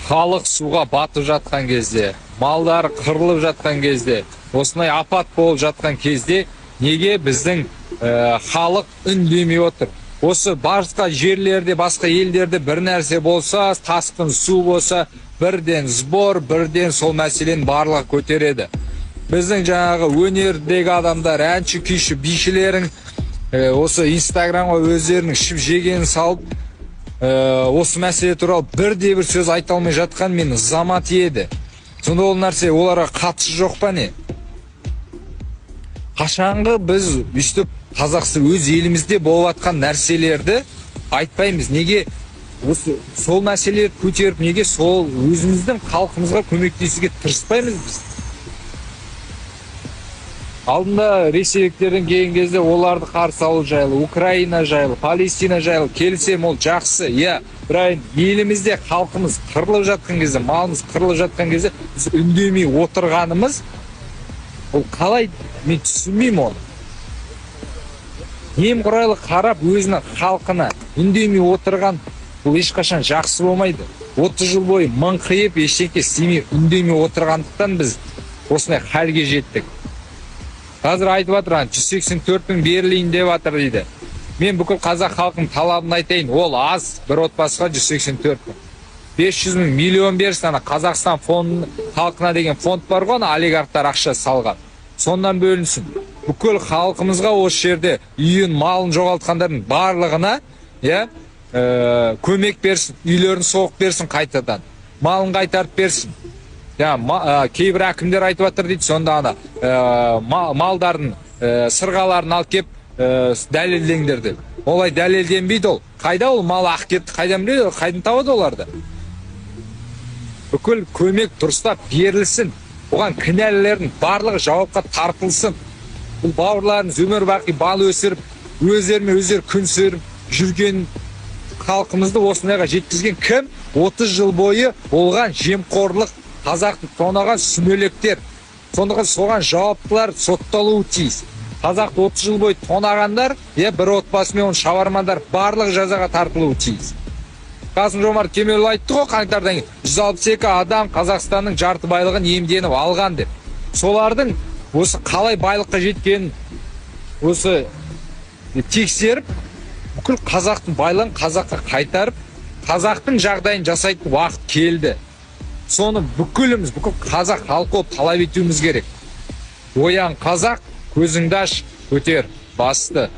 халық суға батып жатқан кезде, малдар қырылып жатқан кезде, осындай апат болып жатқан кезде неге біздің халық үндемей отыр? Осы басқа жерлерде, басқа елдерде бір нәрсе болса, тасқын су болса, бірден сбор, бірден сол мәселені барлығы көтереді. Біздің жаңағы өнердегі адамдар, әнші, күйші, бишілерің осы инстаграмға өздерінің ішіп жегенін салып, осы мәселе туралы бірде бір сөз айта алмай жатқан мені замат еді. Сонда ол нәрсе оларға қатысы жоқ па не? Қашанғы біз үстіп Қазақстан өз елімізде болып жатқан нәрселерді айтпаймыз? Неге осы сол мәселелерді көтеріп, неге сол өзіміздің халқымызға көмектесуге тырыспаймыз біз? Алдында ресейліктерден келген кезде оларды қарсы алу жайлы, Украина жайлы, Палестина жайлы келсем ол жақсы. Бірақ елімізде халқымыз қырылып жатқан кезде, малымыз қырылып жатқан кезде біз үндемей отырғанымыз, ол қалай, мен түсінбеймін оны. Немқұрайлы қарап өзінің халқына үндемей отырған бұл ешқашан жақсы болмайды. 30 жыл бойы мыңқиып ештеңе істемей үндемей отырғандықтан біз осындай халге жеттік. Қазір айтып жатыр, 184 мың берілейін деп жатыр дейді. Мен бүкіл қазақ халқының талабын айтайын, ол аз, бір отбасыға 184 мың. 500 мың миллион берсін, Қазақстан халқына деген фонд бар ғой, олигархтар ақша салған. Сондан бөлінсін. Бүкіл халқымызға осы жерде үйін, малын жоғалтқандардың барлығына көмек берсін, үйлерін соғып берсін қайтадан. Малын қайтарып берсін. Кейбір әкімдер айтып жатыр дейді, сонда малдардың сырғаларын алып кеп дәлелдеңдер деп. Олай дәлелденбейді ол. Қайда ол мал ақ кетті, қайдан біледі, қайдан табады оларды? Бүкіл көмек дұрыстап берілсін. Оған кінәлілердің барлығы жауапқа тартылсын. Бұл бауырларымыз өмір бақи бал өсіріп, өздерімен өздері күн сөріп жүрген халқымызды осындайға жеткізген кім? 30 жыл бойы болған жемқорлық, қазақты тонаған сүмелектер. Сондықтан соған жауаптылар сотталуы тиіс. Қазақты 30 жыл бойы тонағандар, бір отбасымен оның шабармандар барлығы жазаға тартылуы тиіс. Қасым-Жомарт Кемелұлы айтты ғой, қаңтардан 162 адам Қазақстанның жарты байлығын иемденіп алған деп. Солардың осы қалай байлыққа жеткенін осы тексеріп, бүкіл қазақтың байлығын қазаққа қайтарып, қазақтың жағдайын жасайтын уақыт келді. Соны бүкіл қазақ халқы болып талап етуіміз керек. Оян қазақ, көзіңді аш, көтер басты.